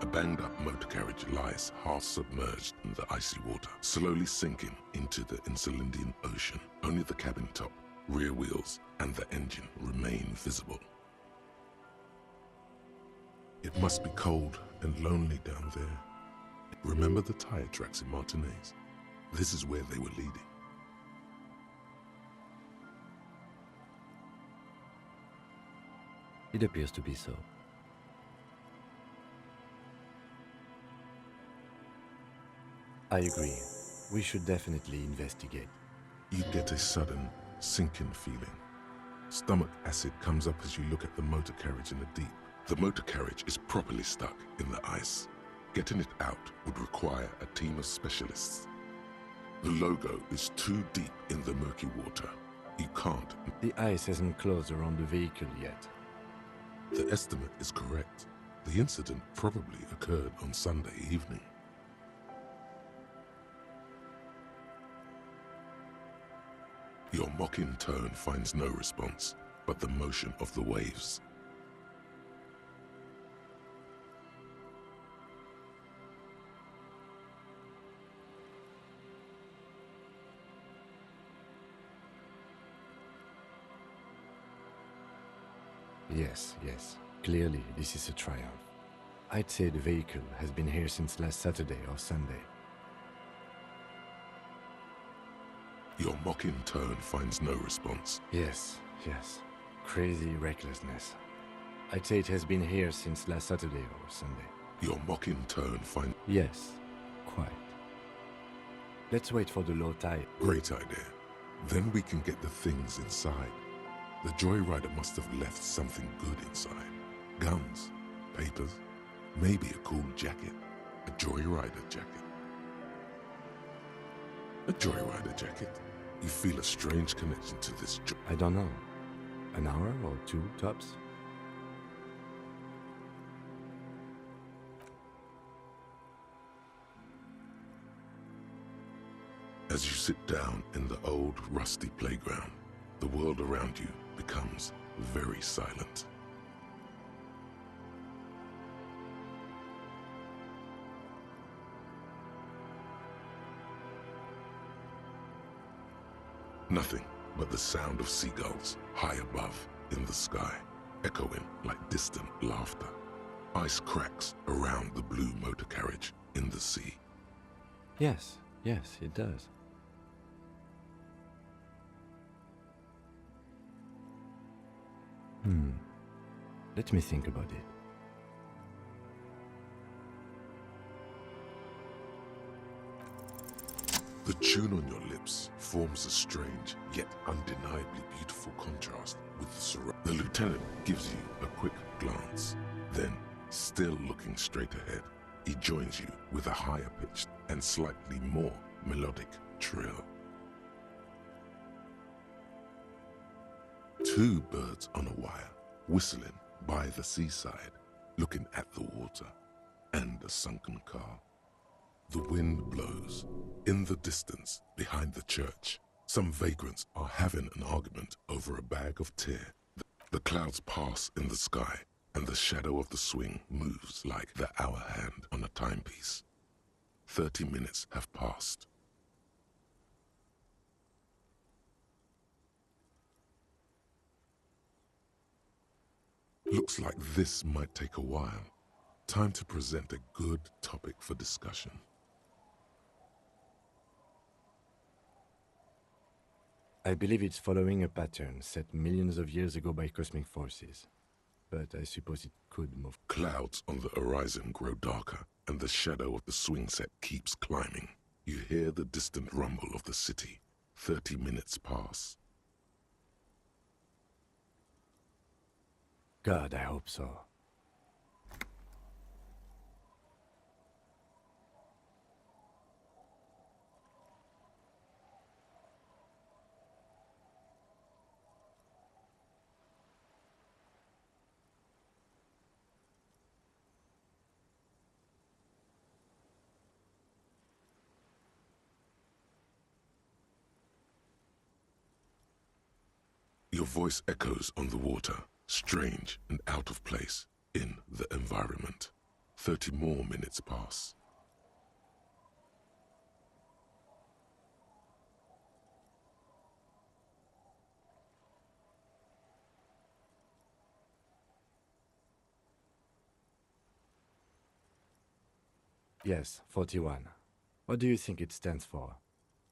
banged-up motor carriage lies half-submerged in the icy water, slowly sinking into the Insulindian Ocean. Only the cabin top, rear wheels, and the engine remain visible. It must be cold and lonely down there. Remember the tire tracks in Martinez? This is where they were leading. It appears to be so. I agree. We should definitely investigate. You get a sudden, sinking feeling. Stomach acid comes up as you look at the motor carriage in the deep. The motor carriage is properly stuck in the ice. Getting it out would require a team of specialists. The logo is too deep in the murky water. You can't. The ice hasn't closed around the vehicle yet. The estimate is correct. The incident probably occurred on Sunday evening. Your mocking tone finds no response, but the motion of the waves. Yes. Clearly, this is a triumph. I'd say the vehicle has been here since last Saturday or Sunday. Your mocking tone finds no response. Yes. Crazy recklessness. I'd say it has been here since last Saturday or Sunday. Your mocking tone finds... Yes, quite. Let's wait for the low tide. Great idea. Then we can get the things inside. The joyrider must have left something good inside. Guns, papers, maybe a cool jacket. A joyrider jacket. A joyrider jacket. You feel a strange connection to this I don't know. An hour or two, tops? As you sit down in the old, rusty playground, the world around you becomes very silent. Nothing but the sound of seagulls high above in the sky, echoing like distant laughter. Ice cracks around the blue motor carriage in the sea. Yes, it does. Let me think about it. The tune on your lips forms a strange, yet undeniably beautiful contrast with the surroundings. The lieutenant gives you a quick glance. Then, still looking straight ahead, he joins you with a higher pitched and slightly more melodic trill. Two birds on a wire, whistling by the seaside, looking at the water and a sunken car. The wind blows. In the distance, behind the church, some vagrants are having an argument over a bag of tear. The clouds pass in the sky, and the shadow of the swing moves like the hour hand on a timepiece. 30 minutes have passed. Looks like this might take a while. Time to present a good topic for discussion. I believe it's following a pattern set millions of years ago by cosmic forces. But I suppose it could move. Clouds on the horizon grow darker, and the shadow of the swing set keeps climbing. You hear the distant rumble of the city. 30 minutes pass. God, I hope so. Your voice echoes on the water, strange and out of place in the environment. 30 more minutes pass. Yes, 41. What do you think it stands for?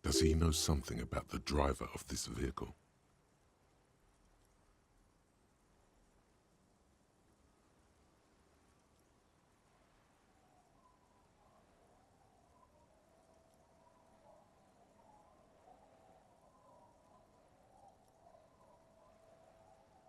Does he know something about the driver of this vehicle?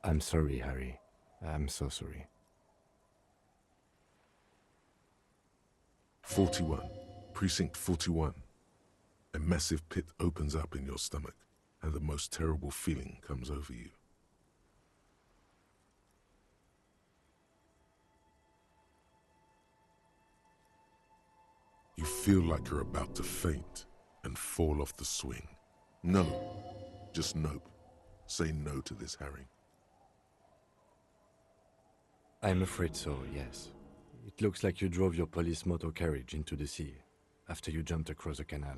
I'm sorry, Harry. I'm so sorry. 41. Precinct 41. A massive pit opens up in your stomach, and the most terrible feeling comes over you. You feel like you're about to faint and fall off the swing. No, just nope. Say no to this, Harry. I'm afraid so, yes. It looks like you drove your police motor carriage into the sea after you jumped across the canal.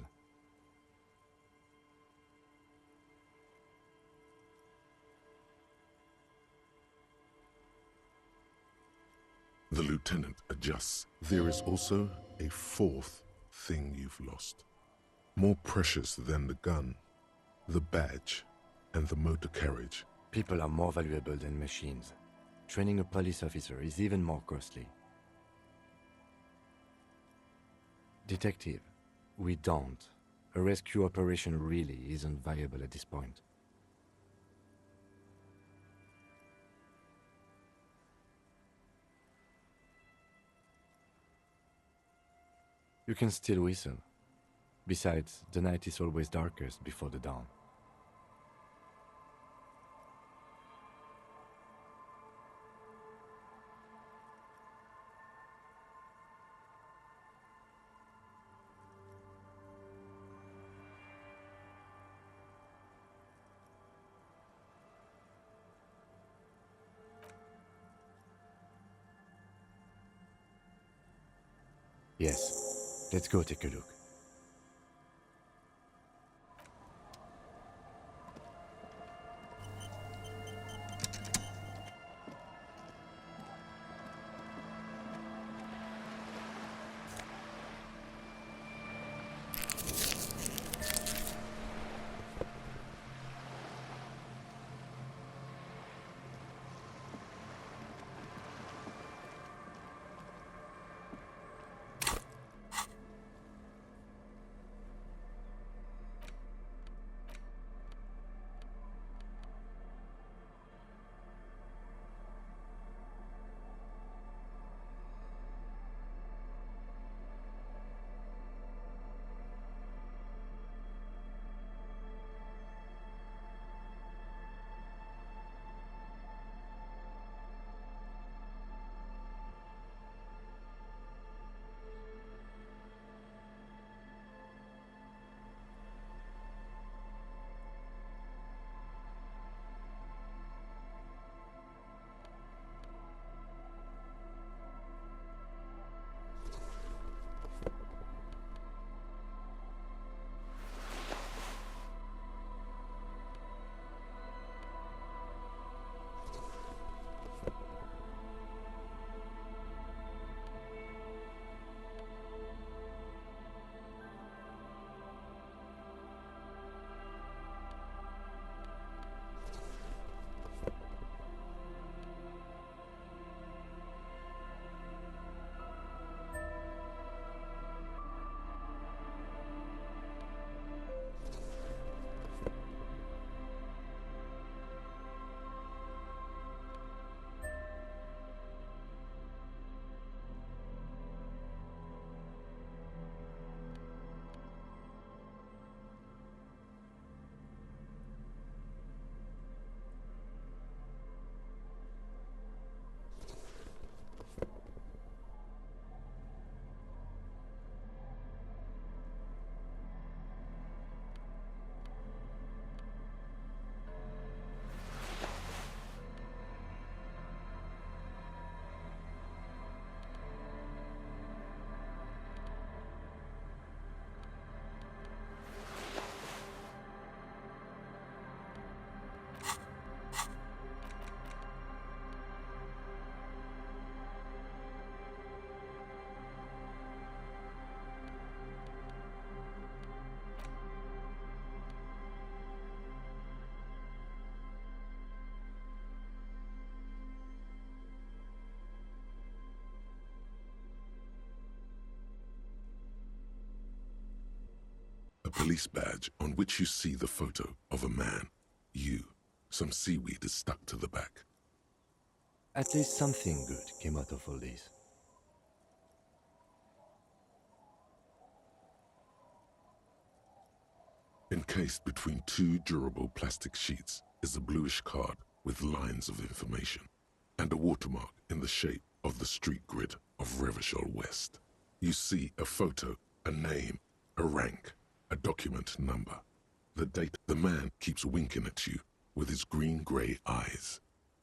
The lieutenant adjusts. There is also a fourth thing you've lost. More precious than the gun, the badge, and the motor carriage. People are more valuable than machines. Training a police officer is even more costly. Detective, we don't. A rescue operation really isn't viable at this point. You can still whistle. Besides, the night is always darkest before the dawn. Yes, let's go take a look. A police badge on which you see the photo of a man. Some seaweed is stuck to the back. At least something good came out of all this. Encased between two durable plastic sheets is a bluish card with lines of information and a watermark in the shape of the street grid of Revachol West. You see a photo, a name, a rank, a document number, the date. The man keeps winking at you with his green-gray eyes.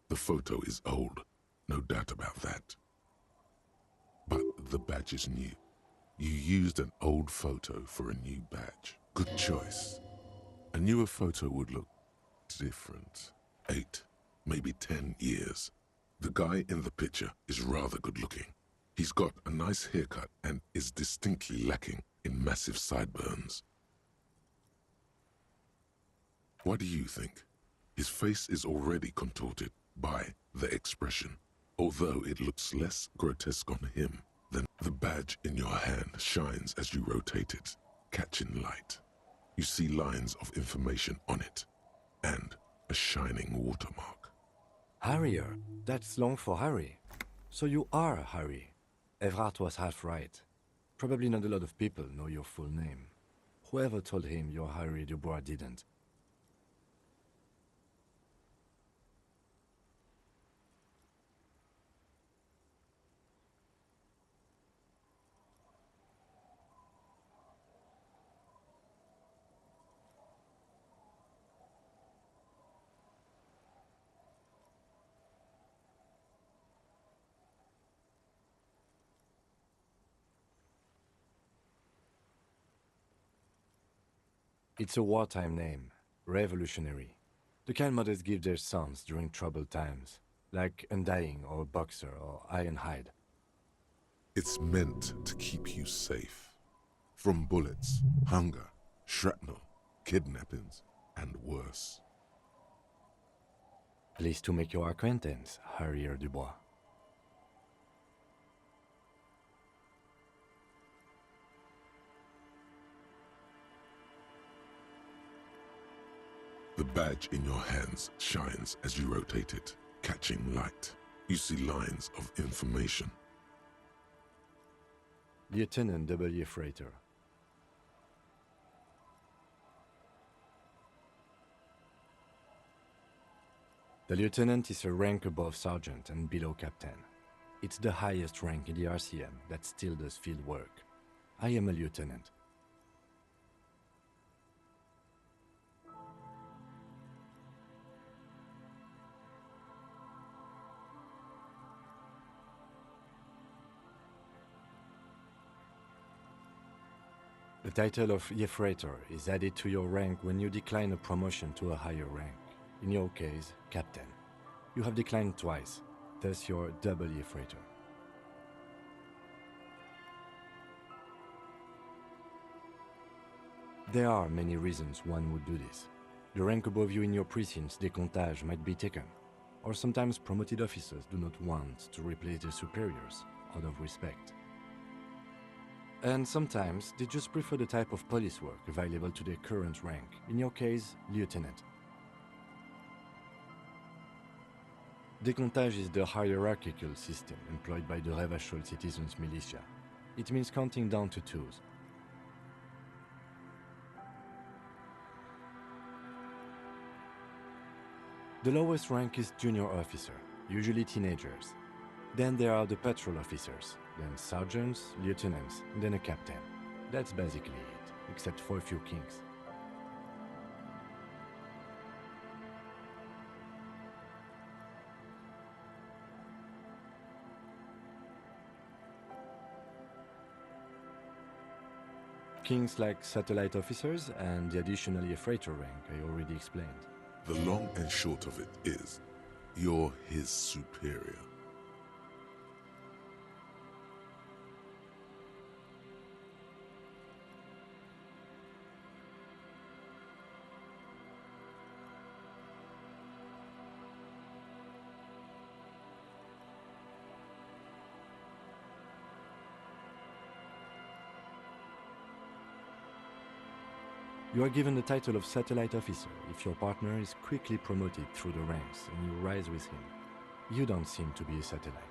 The photo is old, no doubt about that. But the badge is new. You used an old photo for a new badge. Good choice. A newer photo would look different. 8, maybe 10 years. The guy in the picture is rather good looking. He's got a nice haircut and is distinctly lacking in massive sideburns. What do you think? His face is already contorted by the expression, although it looks less grotesque on him than the badge in your hand shines as you rotate it, catching light. You see lines of information on it, and a shining watermark. Harrier, that's long for Harry. So you are Harry. Evrard was half right. Probably not a lot of people know your full name. Whoever told him you're Harry Dubois didn't. It's a wartime name, revolutionary. The kind mothers give their sons during troubled times, like Undying or Boxer or Ironhide. It's meant to keep you safe. From bullets, hunger, shrapnel, kidnappings, and worse. Pleased to make your acquaintance, Harrier Dubois. The badge in your hands shines as you rotate it, catching light. You see lines of information. Lieutenant W. Freighter. The lieutenant is a rank above sergeant and below captain. It's the highest rank in the RCM that still does field work. I am a lieutenant. The title of Freighter is added to your rank when you decline a promotion to a higher rank. In your case, captain. You have declined twice, thus you're double Freighter. There are many reasons one would do this. The rank above you in your precinct's décomptage might be taken, or sometimes promoted officers do not want to replace their superiors out of respect. And sometimes they just prefer the type of police work available to their current rank, in your case, lieutenant. Décomptage is the hierarchical system employed by the Revachol citizens' militia. It means counting down to twos. The lowest rank is junior officer, usually teenagers. Then there are the patrol officers, then sergeants, lieutenants, then a captain. That's basically it, except for a few kings. Kings like satellite officers and the additionally a freighter rank I already explained. The long and short of it is, you're his superior. You are given the title of satellite officer if your partner is quickly promoted through the ranks and you rise with him. You don't seem to be a satellite.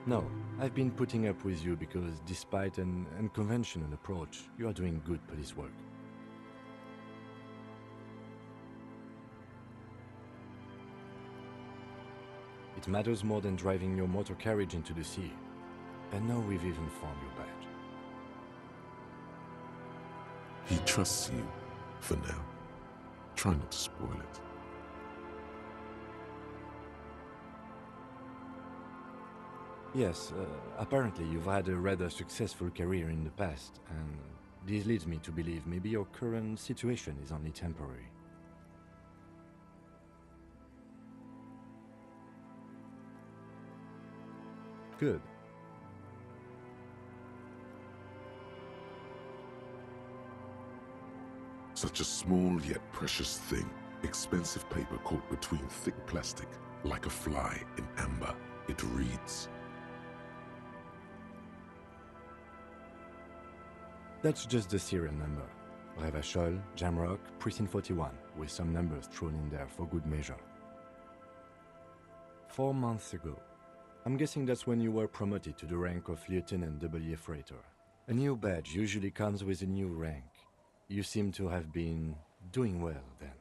No, I've been putting up with you because despite an unconventional approach, you are doing good police work. It matters more than driving your motor carriage into the sea. And now we've even found your badge. He trusts you, for now. Try not to spoil it. Yes, apparently you've had a rather successful career in the past, and this leads me to believe maybe your current situation is only temporary. Good. Such a small yet precious thing. Expensive paper caught between thick plastic, like a fly in amber. It reads. That's just the serial number. Revachol, Jamrock, Precinct 41, with some numbers thrown in there for good measure. 4 months ago. I'm guessing that's when you were promoted to the rank of Lieutenant W. Freighter. A new badge usually comes with a new rank. You seem to have been doing well then.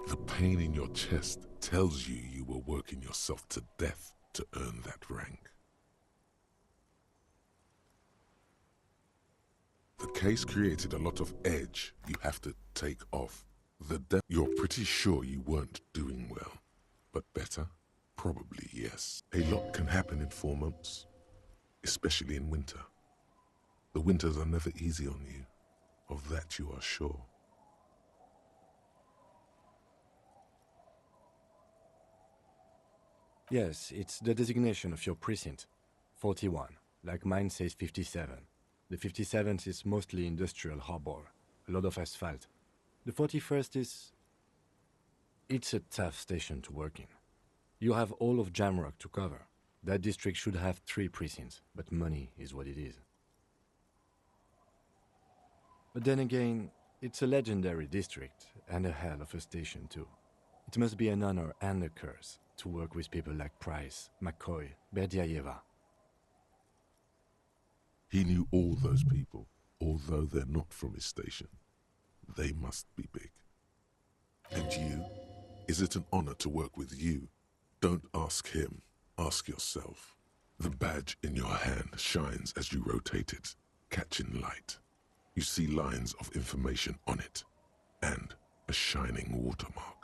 The pain in your chest tells you you were working yourself to death to earn that rank. The case created a lot of edge you have to take off. You're pretty sure you weren't doing well, but better? Probably yes. A lot can happen in 4 months, especially in winter. The winters are never easy on you, of that you are sure. Yes, it's the designation of your precinct. 41, like mine says 57. The 57th is mostly industrial harbor, a lot of asphalt. The 41st is... It's a tough station to work in. You have all of Jamrock to cover. That district should have 3 precincts, but money is what it is. But then again, it's a legendary district, and a hell of a station too. It must be an honor and a curse to work with people like Price, McCoy, Berdiaeva. He knew all those people, although they're not from his station. They must be big. And you? Is it an honor to work with you? Don't ask him, ask yourself. The badge in your hand shines as you rotate it, catching light. You see lines of information on it, and a shining watermark.